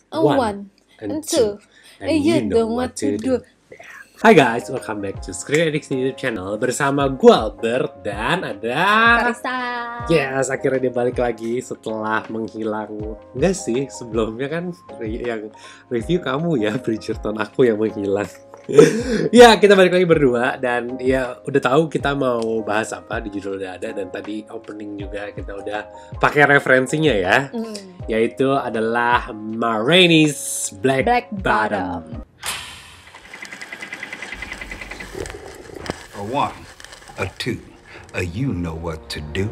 One and two, and you know what to do. Hai guys, welcome back to Screen Addicts YouTube channel bersama gue Albert dan ada Karissa. Yes, akhirnya dia balik lagi setelah menghilang. Enggak sih, sebelumnya kan yang review kamu ya, Bridgerton, aku yang menghilang. Ya, kita balik lagi berdua dan ya udah tahu kita mau bahas apa, di judul udah ada, dan tadi opening juga kita udah pakai referensinya ya. Yaitu adalah Ma Rainey's Black Bottom. A one, a two, a you know what to do.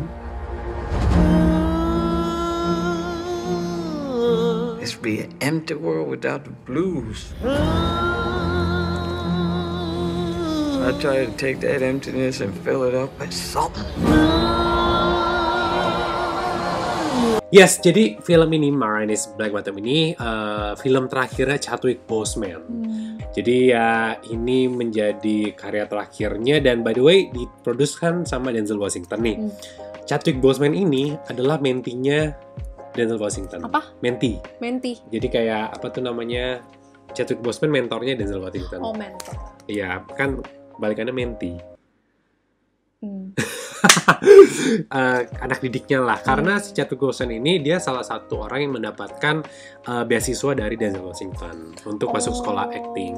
This be an empty world without the blues. I try to take that emptiness and fill it up with something. Yes, jadi film ini, Ma Rainey's Black Bottom ini film terakhirnya Chadwick Boseman. Jadi ya ini menjadi karya terakhirnya, dan by the way diproduksikan sama Denzel Washington nih. Chadwick Boseman ini adalah mentinya Denzel Washington. Apa? Menti. Menti. Jadi kayak apa tuh namanya? Chadwick Boseman mentornya Denzel Washington. Oh, mentor. Iya, kan balikannya menti. Anak didiknya lah, karena si Chadwick Boseman ini dia salah satu orang yang mendapatkan beasiswa dari Denzel Washington untuk masuk sekolah acting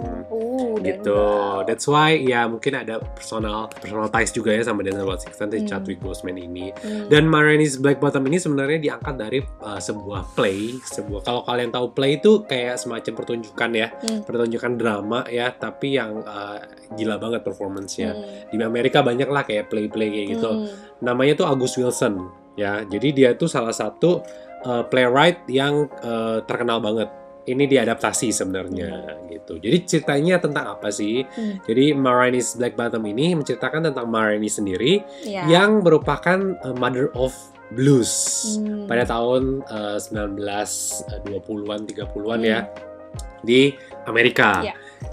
gitu. That's why ya mungkin ada personal ties juga ya sama Denzel Washington si Chadwick Boseman ini. Dan Ma Rainey's Black Bottom ini sebenarnya diangkat dari sebuah play, kalau kalian tahu play itu kayak semacam pertunjukan ya, pertunjukan drama ya, tapi yang gila banget performance-nya. Di Amerika banyak lah kayak play-play kayak gitu. Namanya tuh August Wilson ya. Jadi dia tuh salah satu playwright yang terkenal banget. Ini diadaptasi sebenarnya gitu. Jadi ceritanya tentang apa sih? Jadi Ma Rainey's Black Bottom ini menceritakan tentang Ma Rainey sendiri yang merupakan mother of blues pada tahun 1920-an 30-an ya di Amerika.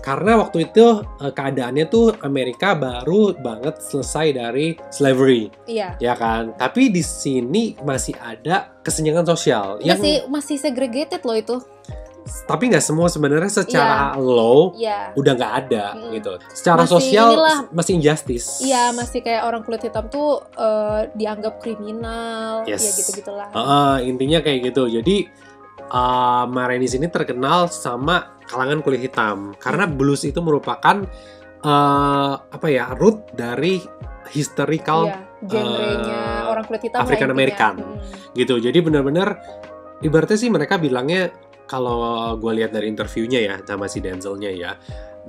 Karena waktu itu keadaannya tuh Amerika baru banget selesai dari slavery, ya kan. Tapi di sini masih ada kesenjangan sosial. Masih segregated loh itu. Tapi nggak semua sebenarnya secara law udah nggak ada gitu. Secara masih sosial masih injustice. Iya, masih kayak orang kulit hitam tuh dianggap kriminal, ya gitu-gitulah. Intinya kayak gitu. Jadi Ma Rainey ini terkenal sama kalangan kulit hitam karena blues itu merupakan root dari historical genrenya orang kulit hitam African American gitu. Jadi benar-benar ibaratnya sih mereka bilangnya, kalau gue lihat dari interviewnya ya sama si Denzelnya ya,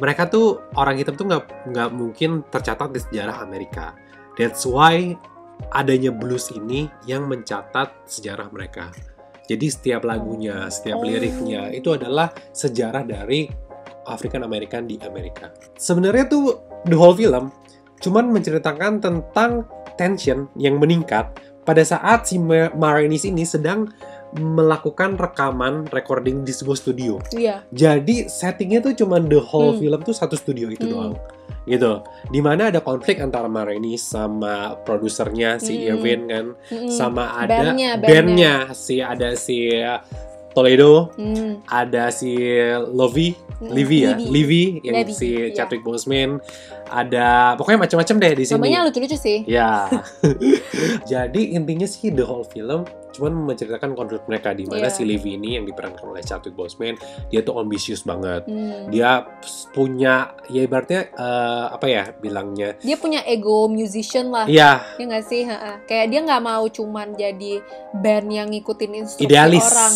mereka tuh orang hitam tuh nggak mungkin tercatat di sejarah Amerika. That's why adanya blues ini yang mencatat sejarah mereka. Jadi setiap lagunya, setiap liriknya itu adalah sejarah dari African American di Amerika. Sebenarnya tuh the whole film cuman menceritakan tentang tension yang meningkat pada saat si Ma Rainey ini sedang melakukan recording di sebuah studio. Jadi settingnya tuh cuman the whole film tuh satu studio itu doang. Gitu, dimana ada konflik antara Ma Rainey sama produsernya si Irvin kan, sama ada bandnya ada si Toledo, ada si Livy yang si Chadwick Boseman, ada pokoknya macam-macam deh di sini. Namanya lucu-lucu sih. Ya. Jadi intinya sih the whole film cuman menceritakan konflik mereka, di mana si Livy ini yang diperankan oleh Chadwick Boseman, dia tuh ambisius banget. Dia punya ya ibaratnya bilangnya, dia punya ego musician lah. Ya nggak sih? Kayak dia nggak mau cuman jadi band yang ngikutin instruksi orang.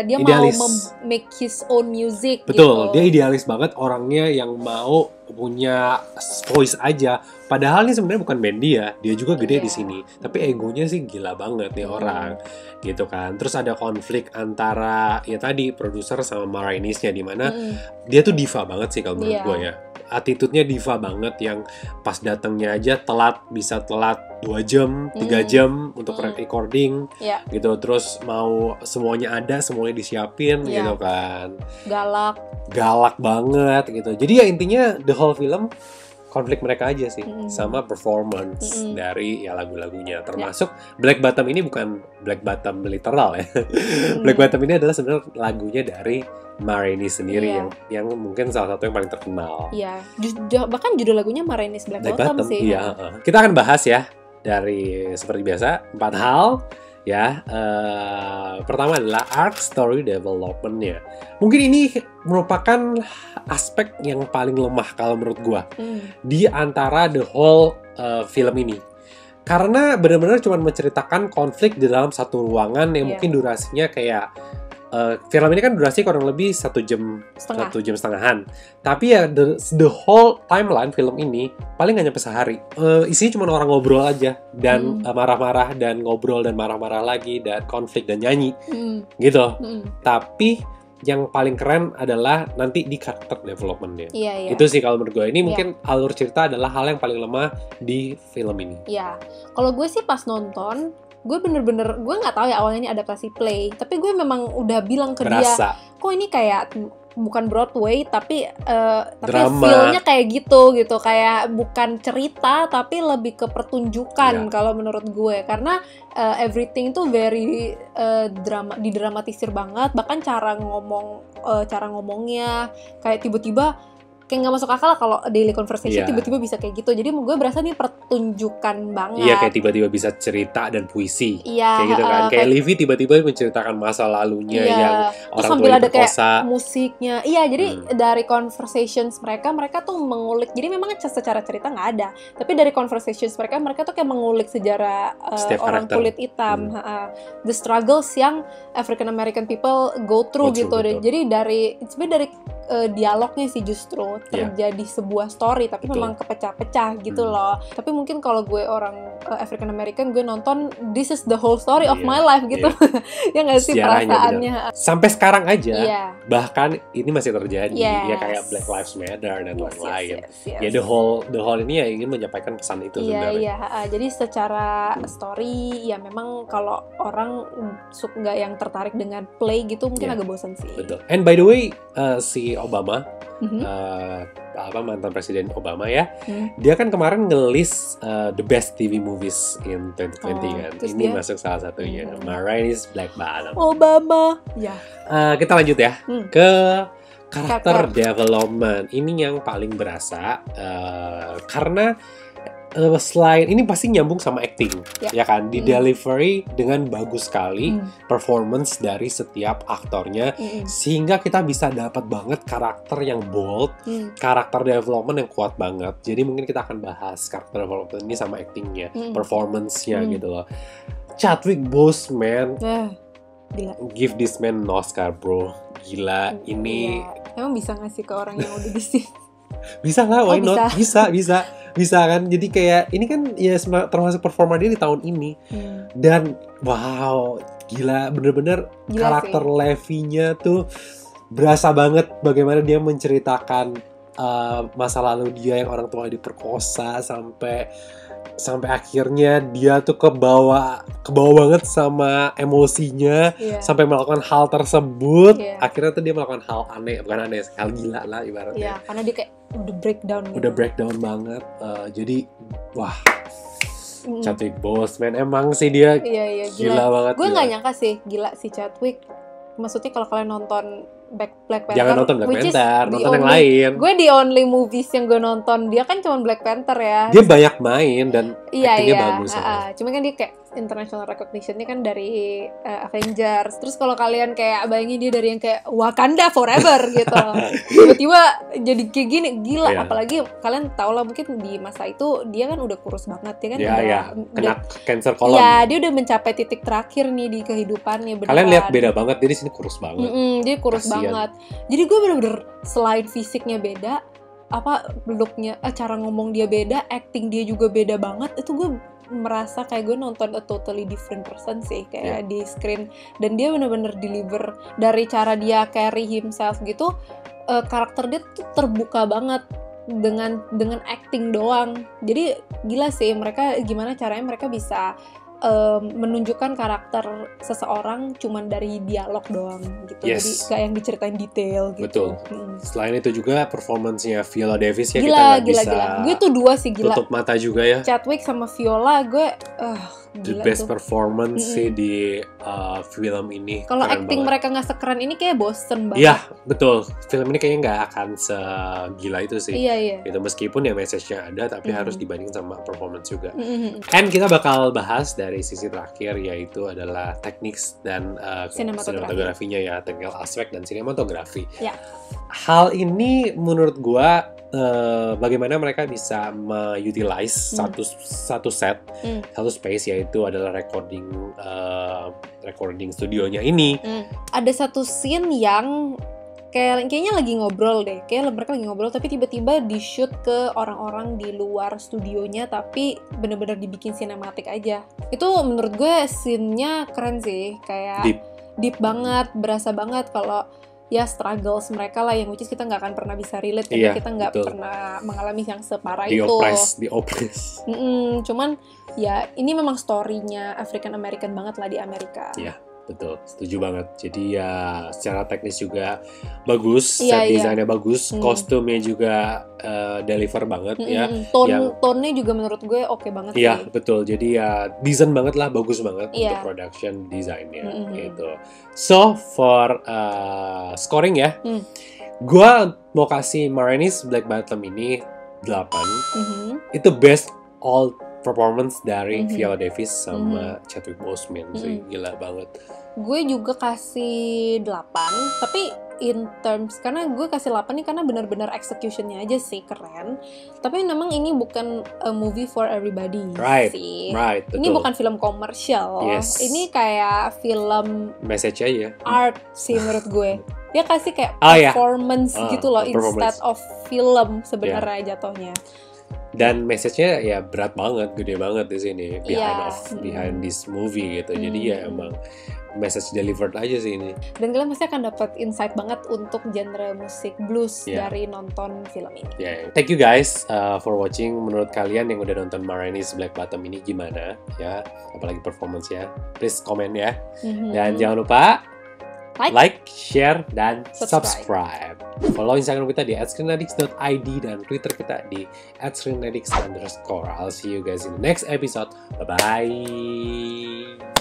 Dia idealis. Mau make his own music. Betul, gitu. Dia idealis banget orangnya yang mau punya voice aja. Padahal ini sebenarnya bukan band dia juga gede di sini. Tapi egonya sih gila banget nih orang, gitu kan. Terus ada konflik antara ya tadi produser sama Ma Rainey-nya, di mana dia tuh diva banget sih kalau menurut gue ya. Attitude-nya diva banget, yang pas datangnya aja bisa telat 2 jam, 3 jam untuk recording gitu. Terus mau semuanya ada, semuanya disiapin gitu kan. Galak banget gitu. Jadi ya intinya the whole film konflik mereka aja sih, sama performance dari ya lagu-lagunya, termasuk Black Bottom ini bukan Black Bottom literal ya. Black Bottom ini adalah sebenarnya lagunya dari Ma Rainey sendiri yang mungkin salah satu yang paling terkenal. Iya, bahkan judul lagunya Ma Rainey's Black Bottom sih. Iya, kita akan bahas ya dari seperti biasa 4 hal ya. Pertama adalah arc story development-nya. Mungkin ini merupakan aspek yang paling lemah kalau menurut gua di antara the whole film ini. Karena benar-benar cuma menceritakan konflik di dalam satu ruangan yang mungkin durasinya kayak film ini kan durasi kurang lebih 1 jam setengahan. Tapi ya the whole timeline film ini paling nggak nyampe sehari. Isinya cuma orang ngobrol aja dan marah-marah dan ngobrol dan marah-marah lagi dan konflik dan nyanyi gitu. Tapi yang paling keren adalah nanti di karakter development-nya. Itu sih kalau menurut gue. Ini mungkin alur cerita adalah hal yang paling lemah di film ini. Iya. Kalau gue sih pas nonton, gue bener-bener, gue nggak tahu ya awalnya ini adaptasi play, tapi gue memang udah bilang ke dia, kok ini kayak bukan Broadway tapi feel-nya kayak gitu, kayak bukan cerita tapi lebih ke pertunjukan kalau menurut gue, karena everything tuh very didramatisir banget, bahkan cara ngomongnya kayak tiba-tiba kayak nggak masuk akal lah kalau daily conversation tiba-tiba bisa kayak gitu. Jadi gue berasa nih pertunjukan banget. Iya, kayak tiba-tiba bisa cerita dan puisi. Kayak gitu kan. Kayak Livy tiba-tiba menceritakan masa lalunya yang orang tua diperkosa. Kayak musiknya. Iya, jadi dari conversations mereka tuh mengulik. Jadi memang secara cerita nggak ada. Tapi dari conversations mereka tuh kayak mengulik sejarah orang kulit hitam. The struggles yang African American people go through gitu. Jadi dari dialognya sih justru terjadi sebuah story, tapi memang kepecah-pecah gitu loh. Tapi mungkin kalau gue orang African American, gue nonton this is the whole story of my life gitu. Ya nggak sih perasaannya. Sampai sekarang aja, bahkan ini masih terjadi. Ya kayak Black Lives Matter dan lain-lain. Ya the whole ini ya ingin menyampaikan pesan itu sebenarnya. Jadi secara story ya memang kalau orang nggak yang tertarik dengan play gitu mungkin agak bosan sih. Betul. And by the way, si Obama, mantan presiden Obama ya, dia kan kemarin ngelis the best TV movies in 2020 kan. Ini masuk salah satunya, Ma Rainey's Black Bottom. Obama. Kita lanjut ya ke karakter development. Ini yang paling berasa karena selain ini pasti nyambung sama acting, ya kan, di delivery dengan bagus sekali performance dari setiap aktornya, sehingga kita bisa dapat banget karakter yang bold, karakter development yang kuat banget. Jadi mungkin kita akan bahas karakter development ini sama actingnya, performance-nya gitu loh. Chadwick Boseman, gila. Give this man an Oscar, bro. Gila, ini emang bisa ngasih ke orang yang udah di sini. Bisa lah, why not? Bisa kan. Jadi kayak ini kan ya termasuk performa dia di tahun ini. Dan wow, gila, bener-bener karakter Levi-nya tuh berasa banget bagaimana dia menceritakan masa lalu dia yang orang tua diperkosa sampai akhirnya dia tuh kebawa banget sama emosinya, sampai melakukan hal tersebut. Akhirnya tuh dia melakukan hal aneh, bukan aneh, hal gila lah ibaratnya. Karena dia kayak udah breakdown gitu. Udah breakdown banget. Jadi wah, Chadwick Boseman emang sih dia gila banget. Gue nggak nyangka sih gila si Chadwick. Maksudnya kalau kalian nonton Black Panther, jangan nonton Black Panther, nonton yang lain. Gue the only movies yang gue nonton dia kan cuma Black Panther ya. Dia banyak main dan actingnya bagus. Cuma kan dia kayak international recognition-nya kan dari Avengers. Terus kalau kalian kayak bayangin dia dari yang kayak Wakanda Forever gitu, tiba-tiba jadi kayak gini, gila. Apalagi kalian tau lah mungkin di masa itu dia kan udah kurus banget ya kan. Kena cancer colon. Dia udah mencapai titik terakhir nih di kehidupannya. Beneran. Kalian lihat beda banget, dia di sini kurus banget. Dia kurus banget. Jadi gue bener-bener selain fisiknya beda, looknya, cara ngomong dia beda, acting dia juga beda banget. Itu gue merasa kayak gue nonton a totally different person sih kayak di screen, dan dia bener-bener deliver dari cara dia carry himself gitu. Karakter dia tuh terbuka banget dengan acting doang. Jadi gila sih mereka, gimana caranya mereka bisa menunjukkan karakter seseorang cuman dari dialog doang gitu. Jadi gak yang diceritain detail gitu. Betul. Selain itu juga performance-nya Viola Davis ya, gila, kita gak bisa gue tuh dua sih gila. tutup mata juga ya. Chadwick sama Viola gue the gila best tuh. performance sih di film ini. Kalau Keren acting banget. mereka nggak sekeren ini kayak bosen banget. Iya, betul. Film ini kayaknya nggak akan segila itu sih. Iya. Gitu, meskipun ya message-nya ada, tapi Mhm. harus dibanding sama performance juga. Mhm. And kita bakal bahas dari sisi terakhir, yaitu adalah teknik dan sinematografinya ya, technical aspect dan sinematografi. Ya. Hal ini menurut gua bagaimana mereka bisa utilize satu set, satu space, yaitu adalah recording studionya ini. Ada satu scene yang kayaknya lagi ngobrol deh, kayak mereka lagi ngobrol tapi tiba-tiba di shoot ke orang-orang di luar studionya, tapi bener-bener dibikin sinematik aja. Itu menurut gue scene-nya keren sih, kayak deep banget, berasa banget kalau ya struggles mereka lah, yang which is kita nggak akan pernah bisa relate karena kita nggak pernah mengalami yang separah itu. Di oppress. Cuman ya ini memang story-nya African American banget lah di Amerika. Iya, betul, setuju banget. Jadi ya secara teknis juga bagus, set desainnya bagus, kostumnya juga deliver banget ya. Tone-nya juga menurut gue oke banget sih. Iya, betul. Jadi ya decent banget lah, bagus banget untuk production desainnya gitu. So for scoring ya, gue mau kasih Ma Rainey's Black Bottom ini 8. Itu best all performance dari Viola Davis sama Chadwick Boseman sih, gila banget. Gue juga kasih 8, tapi in terms, karena gue kasih 8 nih karena benar-benar executionnya aja sih keren. Tapi memang ini bukan a movie for everybody sih. Betul. Ini bukan film komersial. Yes. Ini kayak film message aja. Art sih menurut gue. Dia kasih kayak performance gitu loh, instead of film sebenarnya jatuhnya. Dan message-nya ya berat banget, gede banget di sini behind this movie gitu. Jadi ya emang message delivered aja sih ini. Dan kalian pasti akan dapat insight banget untuk genre musik blues dari nonton film ini. Thank you guys for watching. Menurut kalian yang udah nonton Ma Rainey's Black Bottom ini gimana ya? Apalagi performance-nya. Please komen ya. Dan jangan lupa like, share, dan subscribe. Follow Instagram kita di @screenaddicts.id dan Twitter kita di @screenaddicts_. I'll see you guys in the next episode. Bye-bye.